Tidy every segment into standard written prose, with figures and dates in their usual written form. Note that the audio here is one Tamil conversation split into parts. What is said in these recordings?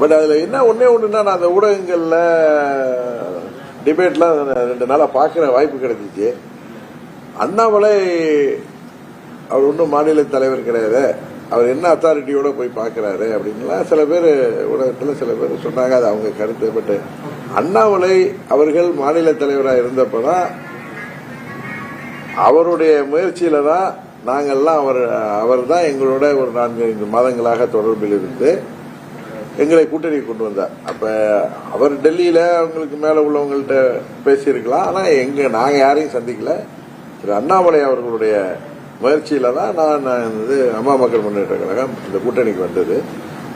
பட் அதுல என்ன ஒன்னே ஒண்ணுன்னா, நான் அந்த ஊடகங்கள்ல டிபேட்லாம் 2 நாளா பாக்குற வாய்ப்பு கிடைச்சிச்சு. அண்ணாமலை அவர் ஒன்றும் மாநில தலைவர் கிடையாது, அவர் என்ன அத்தாரிட்டியோட போய் பாக்குறாரு அப்படின்லாம் சில பேர் ஊடகத்தில் சில பேர் சொன்னாங்க. அது அவங்க கருத்து. பட் அண்ணாமலை அவர்கள் மாநில தலைவராக இருந்தப்பதான் அவருடைய முயற்சியில தான் நாங்கள்லாம் அவர் தான் எங்களோட ஒரு 4-5 மாதங்களாக தொடர்பில் இருந்து எங்களை கூட்டணி கொண்டு வந்தார். அப்ப அவர் டெல்லியில அவங்களுக்கு மேல உள்ளவங்கள்ட்ட பேசியிருக்கலாம். ஆனா நாங்க யாரையும் சந்திக்கல. திரு அண்ணாமலை அவர்களுடைய முயற்சியில தான் நான் அம்மா மக்கள் முன்னேற்ற கழகம் இந்த கூட்டணிக்கு வந்தது,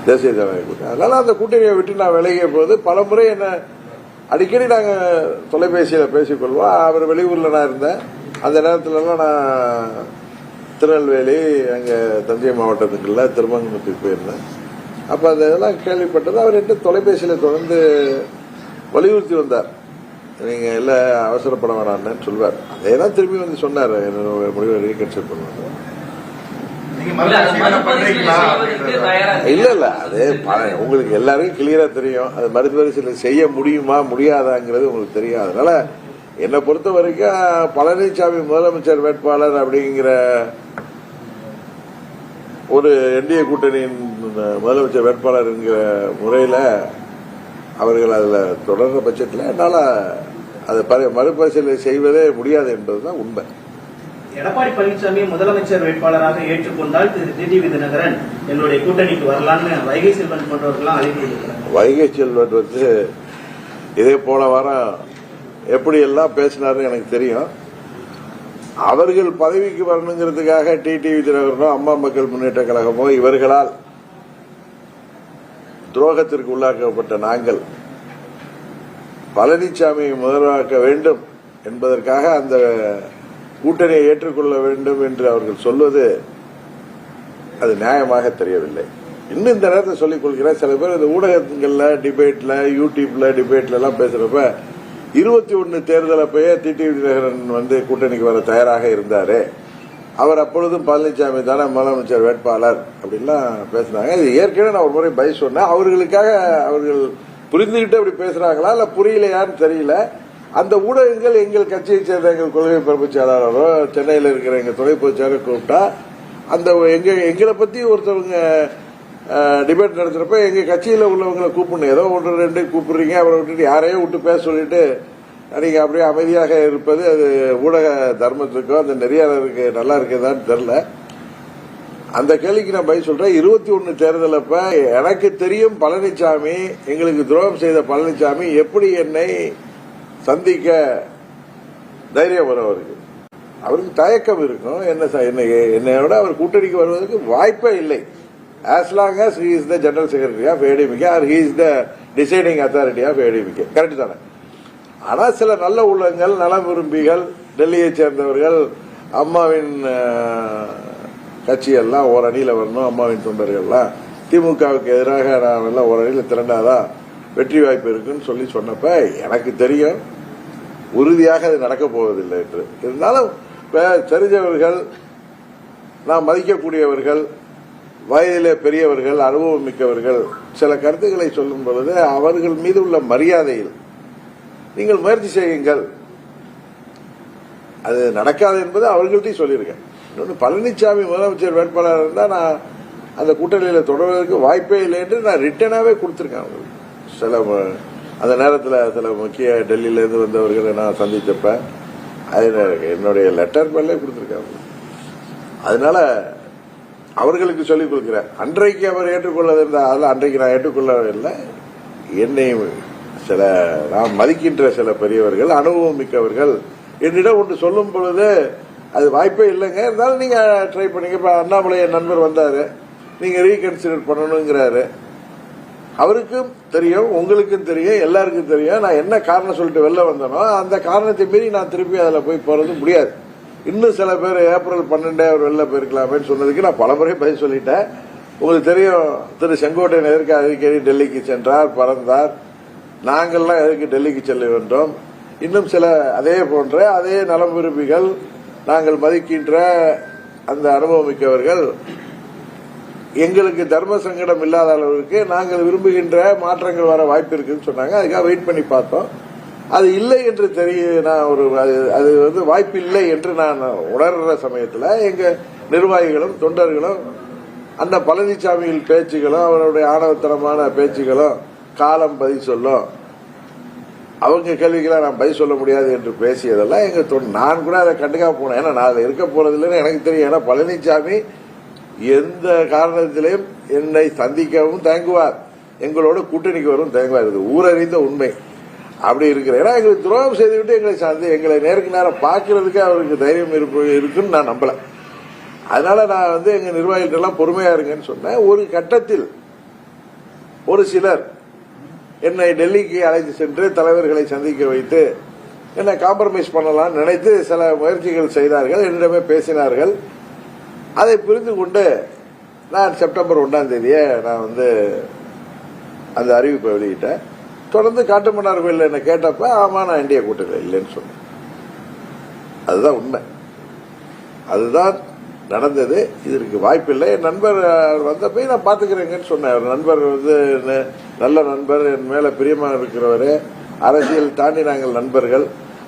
தேசிய ஜனநாயக கூட்டணி. அதனால அந்த கூட்டணியை விட்டு நான் விலகிய போது பல முறை என்ன அடிக்கடி நாங்க தொலைபேசியில பேசிக்கொள்வோம். அவர் வெளியூர்ல நான் இருந்தேன். அந்த நேரத்துலலாம் நான் திருநெல்வேலி, அங்க தஞ்சை மாவட்டத்துக்குள்ள திருமங்கலத்துக்கு போயிருந்தேன். அப்ப அதெல்லாம் கேள்விப்பட்டது. அவர் என்கிட்ட தொலைபேசியில தொடர்ந்து வலியுறுத்தி வந்தார், நீங்க எல்லாம் அவசரப்பட வேணான்னு சொல்வார். அதேதான் திரும்பி வந்து சொன்னார், என்னோட முடிவை ரீகன்சிடர் பண்ணுவாங்க. இல்ல அது உங்களுக்கு எல்லாருக்கும் கிளியரா தெரியும். அது மறுபரிசீலனை செய்ய முடியுமா முடியாதாங்கிறது உங்களுக்கு தெரியும். அதனால என்னை பொறுத்த வரைக்கும் பழனிசாமி முதலமைச்சர் வேட்பாளர் அப்படிங்கிற ஒரு என்டிஏ கூட்டணியின் முதலமைச்சர் வேட்பாளர் என்கிற முறையில அவர்கள் அதுல தொடர்ந்த பட்சத்தில் என்னால அதை மறுபரிசீலனை செய்வதே முடியாது என்பதுதான் உண்மை. எடப்பாடி பழனிசாமி முதலமைச்சர் வேட்பாளராக ஏற்றுக்கொண்டால் திரு டிடிவி தினகரன் என்னுடைய கூட்டணிக்கு வரலான்னு வைகை செல்வன் போன்றவர்கள்லாம் அழைக்கிறார். வைகை செல்வன் இதே போன வாரம் எப்படி எல்லாம் பேசினாரு எனக்கு தெரியும். அவர்கள் பதவிக்கு வரணுங்கிறதுக்காக டிடிவி தினகரனோ அம்மா மக்கள் முன்னேற்ற கழகமோ இவர்களால் துரோகத்திற்கு உள்ளாக்கப்பட்ட நாங்கள் பழனிசாமியை முதல்வராக்க வேண்டும் என்பதற்காக அந்த கூட்டணியை ஏற்றுக்கொள்ள வேண்டும் என்று அவர்கள் சொல்வது அது நியாயமாக தெரியவில்லை. இன்னும் இந்த நேரத்தில் சொல்லிக் கொள்கிறேன், சில பேர் இந்த ஊடகங்கள்ல டிபேட்ல யூடியூப்ல டிபேட்ல எல்லாம் பேசுறப்ப 21 தேர்தல் அப்பயே டிடிவி தினகரன் கூட்டணிக்கு வர தயாராக இருந்தாரு, அவர் அப்பொழுதும் பழனிசாமி தானே முதலமைச்சர் வேட்பாளர் அப்படின்லாம் பேசினாங்க. இது ஏற்கனவே நான் ஒரு முறை பதில் சொன்னேன். அவர்களுக்காக அவர்கள் புரிந்துகிட்டு அப்படி பேசுறாங்களா இல்ல புரியலையான்னு தெரியல. அந்த ஊடகங்கள் எங்கள் கட்சியை சேர்ந்த எங்கள் கொள்கை பரப்பு செயலாளரோ சென்னையில் இருக்கிற எங்க துணை பொதுச் செயலர் கூப்பிட்டா அந்த எங்களை பத்தி ஒருத்தவங்க டிபேட் நடத்துறப்ப எங்க கட்சியில உள்ளவங்களை கூப்பிடணும். ஏதோ 1-2 கூப்பிடுறீங்க, அவரை விட்டுட்டு யாரையோ விட்டு பேச சொல்லிட்டு நீங்க அப்படியே அமைதியாக இருப்பது அது ஊடக தர்மத்துக்கோ அந்த நெறியாளருக்கு நல்லா இருக்குதான்னு தெரியல. அந்த கேள்விக்கு நான் பதில் சொல்றேன். 21 தேர்தல் அப்ப எனக்கு தெரியும் பழனிசாமி, எங்களுக்கு துரோகம் செய்த பழனிசாமி எப்படி என்னை சந்திக்க தைரியம் வரும். அவருக்கு தயக்கம் இருக்கும். என்னையோட அவர் கூட்டணிக்கு வருவதற்கு வாய்ப்பே இல்லை. as long as he is the general secretary of ADMK or he is the deciding authority of ADMK. Correct தானே? ஆனா சில நல்ல உள்ளங்கள், நல விரும்பிகள், டெல்லியை சேர்ந்தவர்கள், அம்மாவின் கட்சியெல்லாம் ஒரு அணியில வரணும், அம்மாவின் தொண்டர்கள்லாம் திமுகவுக்கு எதிராக நாம் எல்லாம் ஒரு அணியில திரண்டாதான் வெற்றி வாய்ப்பு இருக்குன்னு சொல்லி சொன்னப்ப எனக்கு தெரியும் உறுதியாக அது நடக்க போவதில்லை என்று. இருந்தாலும் தெரிஞ்சவர்கள், நாம் மதிக்கக்கூடியவர்கள், வயதிலே பெரியவர்கள், அனுபவம் மிக்கவர்கள் சில கருத்துக்களை சொல்லும் பொழுது அவர்கள் மீது உள்ள மரியாதையில் நீங்கள் முயற்சி செய்யுங்கள். அது நடக்காது என்பது அவர்கள்ட்டையும் சொல்லியிருக்கேன். இன்னொன்று, பழனிசாமி முதலமைச்சர் வேட்பாளர் இருந்தால் நான் அந்த கூட்டணியில தொடர்வதற்கு வாய்ப்பே இல்லை என்று நான் ரிட்டனாவே கொடுத்திருக்கேன் அவங்களுக்கு. சில அந்த நேரத்தில் சில முக்கிய டெல்லியிலிருந்து வந்தவர்களை நான் சந்தித்தப்ப என்னுடைய லெட்டர் மேலே கொடுத்திருக்கேன். அதனால அவர்களுக்கு சொல்லிக் கொடுக்கிறேன். அன்றைக்கு அவர் ஏற்றுக்கொள்ளதிருந்தால் அன்றைக்கு நான் ஏற்றுக்கொள்ளவில்லை. என்னை சில நான் மதிக்கின்ற சில பெரியவர்கள், அனுபவம் மிக்கவர்கள் என்னிடம் ஒன்று சொல்லும் பொழுது அது வாய்ப்பே இல்லைங்க, இருந்தாலும் நீங்க ட்ரை பண்ணீங்க. இப்ப அண்ணாமலை என் நண்பர் வந்தாரு, நீங்க ரீகன்சிடர் பண்ணணுங்கிறாரு. அவருக்கும் தெரியும், உங்களுக்கும் தெரியும், எல்லாருக்கும் தெரியும். நான் என்ன காரணம் சொல்லிட்டு வெளில வந்தனோ அந்த காரணத்தை மீறி நான் திருப்பி அதில் போய் போறது முடியாது. இன்னும் சில பேர் ஏப்ரல் 12 அவர் வெளில போயிருக்கலாமேன்னு சொன்னதுக்கு நான் பலமுறை பதில் சொல்லிட்டேன். உங்களுக்கு தெரியும், திரு செங்கோட்டையன் எதற்கு அடிக்கடி டெல்லிக்கு சென்றார், பறந்தார். நாங்கள்லாம் எதற்கு டெல்லிக்கு செல்ல வேண்டும். இன்னும் சில அதே போன்ற அதே நலம் விரும்பிகள், நாங்கள் மதிக்கின்ற அந்த அனுபவமிக்கவர்கள் எங்களுக்கு தர்ம சங்கடம் இல்லாத அளவுக்கு நாங்கள் விரும்புகின்ற மாற்றங்கள் வர வாய்ப்பு இருக்குன்னு சொன்னாங்க. அதுக்காக வெயிட் பண்ணி பார்த்தோம். அது இல்லை என்று அது வாய்ப்பு இல்லை என்று நான் உணர்ற சமயத்தில் எங்க நிர்வாகிகளும் தொண்டர்களும் அந்த பழனிசாமியின் பேச்சுகளும் அவருடைய ஆணவத்தனமான பேச்சுகளும் காலம் பதில் சொல்லும், அவங்க கேள்விக்கெல்லாம் நான் பதில் சொல்ல முடியாது என்று பேசியதெல்லாம் எங்க நான் கூட அதை கண்டுக்காம போனேன். ஏன்னா நான் இருக்க போறதில்லைன்னு எனக்கு தெரியும். ஏன்னா பழனிசாமி எந்த காரணத்திலையும் என்னை சந்திக்கவும் தயங்குவார், எங்களோட கூட்டணிக்கு வரும் தயங்குவார். இது ஊரறிந்த உண்மை. அப்படி இருக்கிற ஏன்னா எங்களுக்கு துரோகம் செய்துவிட்டு எங்களை நேருக்கு நேரம் பார்க்கறதுக்கு அவருக்கு தைரியம் இருக்குன்னு நான் நம்பல. அதனால நான் எங்க நிர்வாகிகள் எல்லாம் பொறுமையா இருங்கன்னு சொன்னேன். ஒரு கட்டத்தில் ஒரு சிலர் என்னை டெல்லிக்கு அழைத்து சென்று தலைவர்களை சந்திக்க வைத்து என்னை காம்ப்ரமைஸ் பண்ணலாம்னு நினைத்து சில முயற்சிகள் செய்தார்கள், என்னிடமே பேசினார்கள். அதை புரிந்து கொண்டு நான் செப்டம்பர் 1ஆம் தேதியே நான் அந்த அறிவிப்பை வெளியிட்டேன். தொடர்ந்து காட்டுமன்னார் கோயில் என்ன கேட்டப்ப ஆமா நான் இந்திய கூட்டத்தில் இல்லைன்னு சொன்னேன். அதுதான் உண்மை, அதுதான் நடந்தது. இதற்கு வாய்ப்பில்லை. என் நண்பர் வந்தப்ப நான் பாத்துக்கிறேங்கன்னு சொன்னேன். நண்பர் நல்ல நண்பர், என் மேல பிரியமா இருக்கிறவரு, அரசியல் தாண்டி நாங்கள் நண்பர்கள்.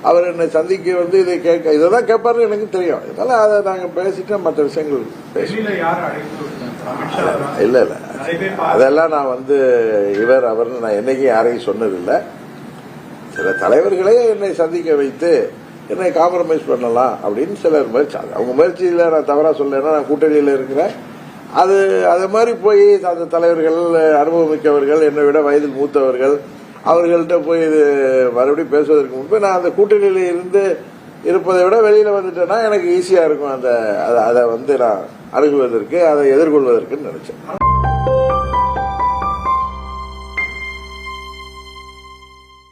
அவர் என்னை சந்திக்க இதை கேட்க இதான் கேட்பாருன்னு எனக்கு தெரியும். இதனால அதை நாங்க பேசிட்டு மற்ற விஷயங்கள் இல்ல அதெல்லாம் நான் இவர் அவர்னு நான் என்னைக்கும் யாரையும் சொன்னதில்லை. சில தலைவர்களே என்னை சந்திக்க வைத்து என்னை காம்ப்ரமைஸ் பண்ணலாம் அப்படின்னு சிலர் முயற்சி, அவங்க முயற்சியில நான் தவறா சொல்லலைன்னா நான் கூட்டணியில் இருக்கிறேன். அது மாதிரி போய் அந்த தலைவர்கள் அனுபவமிக்கவர்கள், என்னை விட வயதில் மூத்தவர்கள், அவர்கள்ட்ட போய் இது மறுபடியும் பேசுவதற்கு முன்பு நான் அந்த கூட்டணியில இருப்பதை விட வெளியில வந்துட்டேன்னா எனக்கு ஈஸியா இருக்கும் அதை நான் அணுகுவதற்கு, அதை எதிர்கொள்வதற்கு நினைச்சேன்.